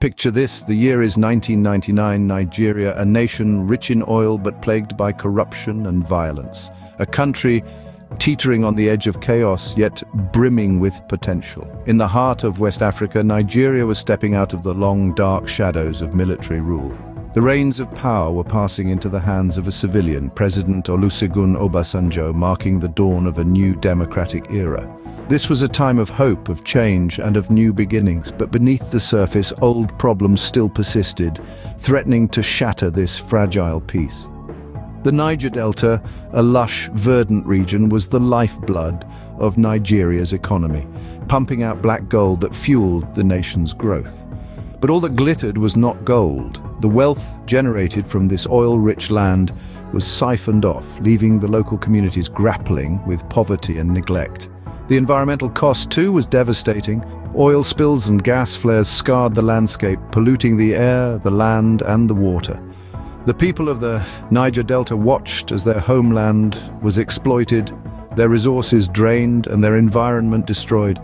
Picture this, the year is 1999, Nigeria, a nation rich in oil but plagued by corruption and violence. A country teetering on the edge of chaos, yet brimming with potential. In the heart of West Africa, Nigeria was stepping out of the long, dark shadows of military rule. The reins of power were passing into the hands of a civilian, President Olusegun Obasanjo, marking the dawn of a new democratic era. This was a time of hope, of change, and of new beginnings, but beneath the surface, old problems still persisted, threatening to shatter this fragile peace. The Niger Delta, a lush, verdant region, was the lifeblood of Nigeria's economy, pumping out black gold that fueled the nation's growth. But all that glittered was not gold. The wealth generated from this oil-rich land was siphoned off, leaving the local communities grappling with poverty and neglect. The environmental cost, too, was devastating. Oil spills and gas flares scarred the landscape, polluting the air, the land, and the water. The people of the Niger Delta watched as their homeland was exploited, their resources drained, and their environment destroyed.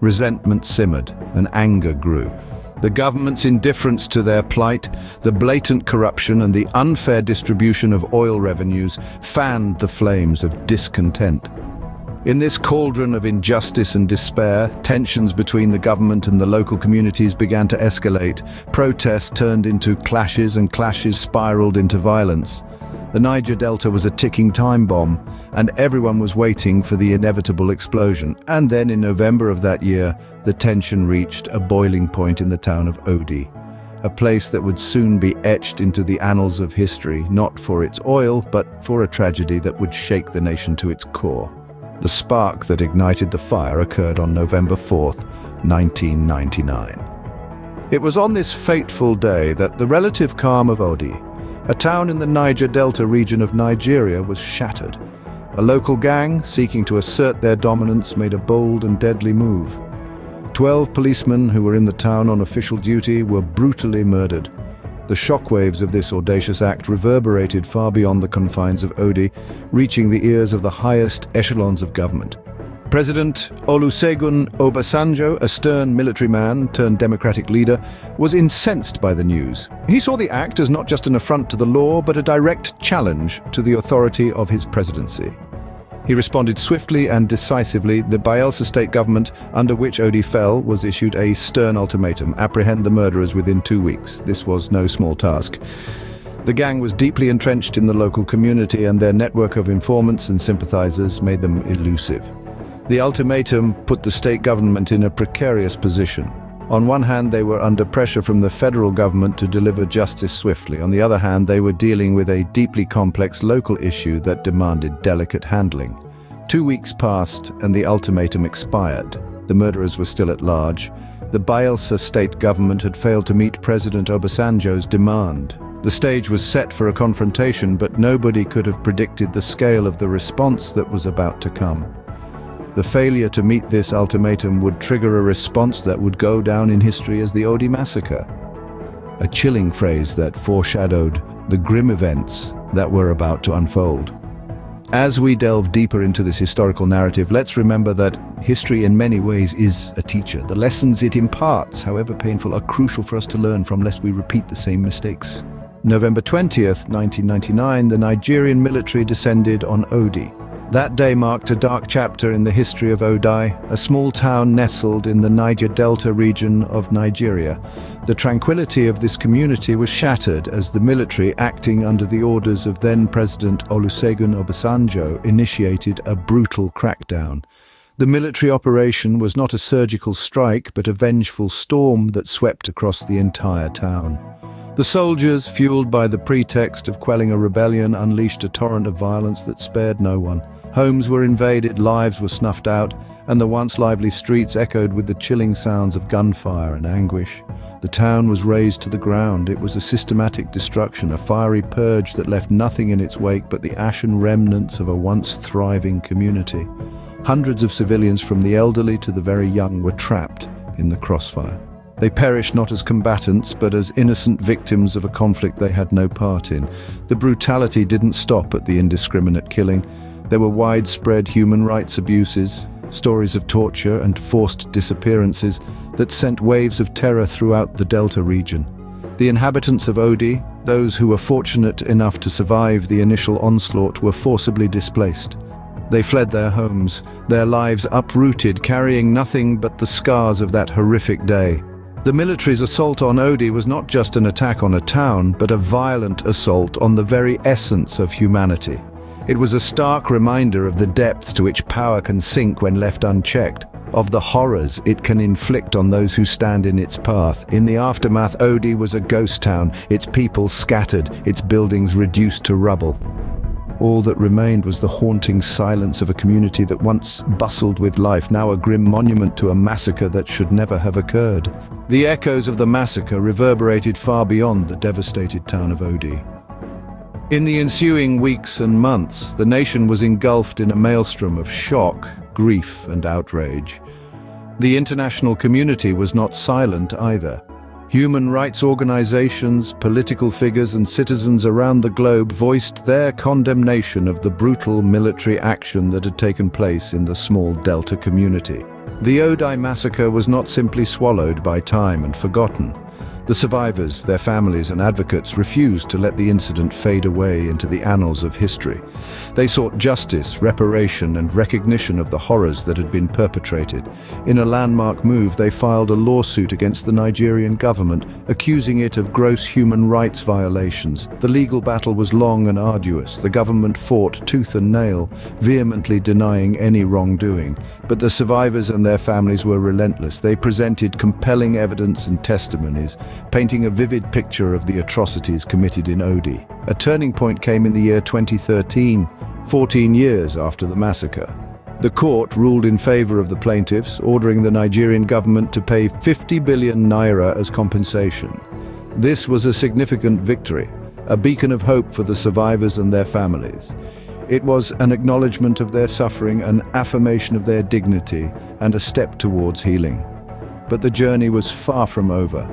Resentment simmered, and anger grew. The government's indifference to their plight, the blatant corruption, and the unfair distribution of oil revenues fanned the flames of discontent. In this cauldron of injustice and despair, tensions between the government and the local communities began to escalate. Protests turned into clashes, and clashes spiraled into violence. The Niger Delta was a ticking time bomb, and everyone was waiting for the inevitable explosion. And then in November of that year, the tension reached a boiling point in the town of Odi, a place that would soon be etched into the annals of history, not for its oil, but for a tragedy that would shake the nation to its core. The spark that ignited the fire occurred on November 4th, 1999. It was on this fateful day that the relative calm of Odi, a town in the Niger Delta region of Nigeria, was shattered. A local gang, seeking to assert their dominance, made a bold and deadly move. 12 policemen who were in the town on official duty were brutally murdered. The shockwaves of this audacious act reverberated far beyond the confines of Odi, reaching the ears of the highest echelons of government. President Olusegun Obasanjo, a stern military man turned democratic leader, was incensed by the news. He saw the act as not just an affront to the law, but a direct challenge to the authority of his presidency. He responded swiftly and decisively. The Bayelsa state government, under which Odi fell, was issued a stern ultimatum: apprehend the murderers within 2 weeks. This was no small task. The gang was deeply entrenched in the local community, and their network of informants and sympathizers made them elusive. The ultimatum put the state government in a precarious position. On one hand, they were under pressure from the federal government to deliver justice swiftly. On the other hand, they were dealing with a deeply complex local issue that demanded delicate handling. 2 weeks passed and the ultimatum expired. The murderers were still at large. The Bayelsa state government had failed to meet President Obasanjo's demand. The stage was set for a confrontation, but nobody could have predicted the scale of the response that was about to come. The failure to meet this ultimatum would trigger a response that would go down in history as the Odi Massacre, a chilling phrase that foreshadowed the grim events that were about to unfold. As we delve deeper into this historical narrative, let's remember that history in many ways is a teacher. The lessons it imparts, however painful, are crucial for us to learn from, lest we repeat the same mistakes. November 20th, 1999, the Nigerian military descended on Odi. That day marked a dark chapter in the history of Odi, a small town nestled in the Niger Delta region of Nigeria. The tranquility of this community was shattered as the military, acting under the orders of then-President Olusegun Obasanjo, initiated a brutal crackdown. The military operation was not a surgical strike, but a vengeful storm that swept across the entire town. The soldiers, fueled by the pretext of quelling a rebellion, unleashed a torrent of violence that spared no one. Homes were invaded, lives were snuffed out, and the once lively streets echoed with the chilling sounds of gunfire and anguish. The town was razed to the ground. It was a systematic destruction, a fiery purge that left nothing in its wake but the ashen remnants of a once thriving community. Hundreds of civilians, from the elderly to the very young, were trapped in the crossfire. They perished not as combatants, but as innocent victims of a conflict they had no part in. The brutality didn't stop at the indiscriminate killing. There were widespread human rights abuses. stories of torture and forced disappearances that sent waves of terror throughout the Delta region. The inhabitants of Odi, those who were fortunate enough to survive the initial onslaught, were forcibly displaced. They fled their homes, their lives uprooted, carrying nothing but the scars of that horrific day. The military's assault on Odi was not just an attack on a town, but a violent assault on the very essence of humanity. It was a stark reminder of the depths to which power can sink when left unchecked, of the horrors it can inflict on those who stand in its path. In the aftermath, Odi was a ghost town, its people scattered, its buildings reduced to rubble. All that remained was the haunting silence of a community that once bustled with life, now a grim monument to a massacre that should never have occurred. The echoes of the massacre reverberated far beyond the devastated town of Odi. In the ensuing weeks and months, the nation was engulfed in a maelstrom of shock, grief, and outrage. The international community was not silent either. Human rights organizations, political figures, and citizens around the globe voiced their condemnation of the brutal military action that had taken place in the small Delta community. The Odi Massacre was not simply swallowed by time and forgotten. The survivors, their families, and advocates refused to let the incident fade away into the annals of history. They sought justice, reparation, and recognition of the horrors that had been perpetrated. In a landmark move, they filed a lawsuit against the Nigerian government, accusing it of gross human rights violations. The legal battle was long and arduous. The government fought tooth and nail, vehemently denying any wrongdoing. But the survivors and their families were relentless. They presented compelling evidence and testimonies, painting a vivid picture of the atrocities committed in Odi. A turning point came in the year 2013, 14 years after the massacre. The court ruled in favor of the plaintiffs, ordering the Nigerian government to pay 50 billion naira as compensation. This was a significant victory, a beacon of hope for the survivors and their families. It was an acknowledgement of their suffering, an affirmation of their dignity, and a step towards healing. But the journey was far from over.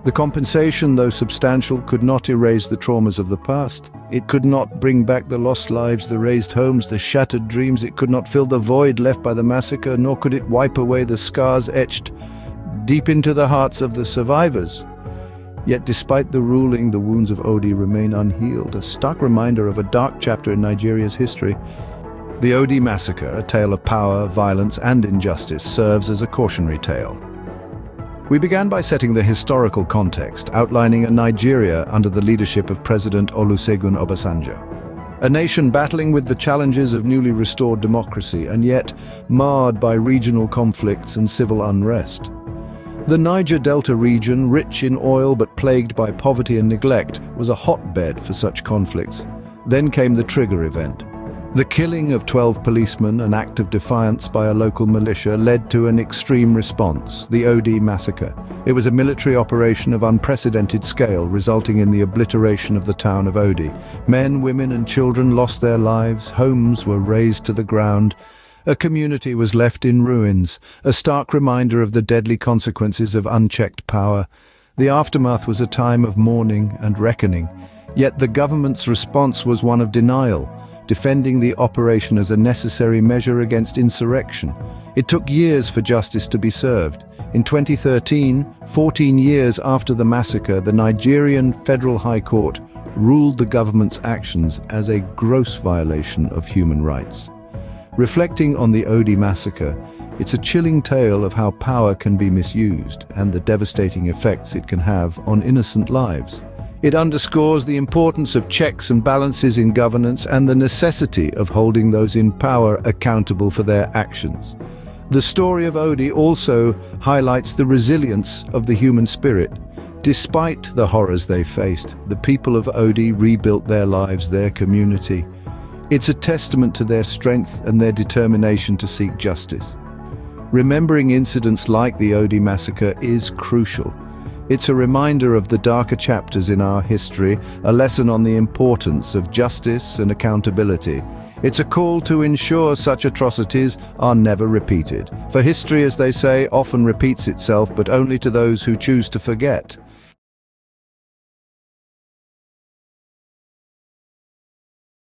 The compensation, though substantial, could not erase the traumas of the past. It could not bring back the lost lives, the razed homes, the shattered dreams. It could not fill the void left by the massacre, nor could it wipe away the scars etched deep into the hearts of the survivors. Yet despite the ruling, the wounds of Odi remain unhealed, a stark reminder of a dark chapter in Nigeria's history. The Odi Massacre, a tale of power, violence, and injustice, serves as a cautionary tale. We began by setting the historical context, outlining a Nigeria under the leadership of President Olusegun Obasanjo. A nation battling with the challenges of newly restored democracy and yet marred by regional conflicts and civil unrest. The Niger Delta region, rich in oil but plagued by poverty and neglect, was a hotbed for such conflicts. Then came the trigger event. The killing of 12 policemen, an act of defiance by a local militia, led to an extreme response, the Odi Massacre. It was a military operation of unprecedented scale, resulting in the obliteration of the town of Odi. Men, women, and children lost their lives, homes were razed to the ground. A community was left in ruins, a stark reminder of the deadly consequences of unchecked power. The aftermath was a time of mourning and reckoning, yet the government's response was one of denial, defending the operation as a necessary measure against insurrection. It took years for justice to be served. In 2013, 14 years after the massacre, the Nigerian Federal High Court ruled the government's actions as a gross violation of human rights. Reflecting on the Odi Massacre, it's a chilling tale of how power can be misused and the devastating effects it can have on innocent lives. It underscores the importance of checks and balances in governance and the necessity of holding those in power accountable for their actions. The story of Odi also highlights the resilience of the human spirit. Despite the horrors they faced, the people of Odi rebuilt their lives, their community. It's a testament to their strength and their determination to seek justice. Remembering incidents like the Odi Massacre is crucial. It's a reminder of the darker chapters in our history, a lesson on the importance of justice and accountability. It's a call to ensure such atrocities are never repeated. For history, as they say, often repeats itself, but only to those who choose to forget.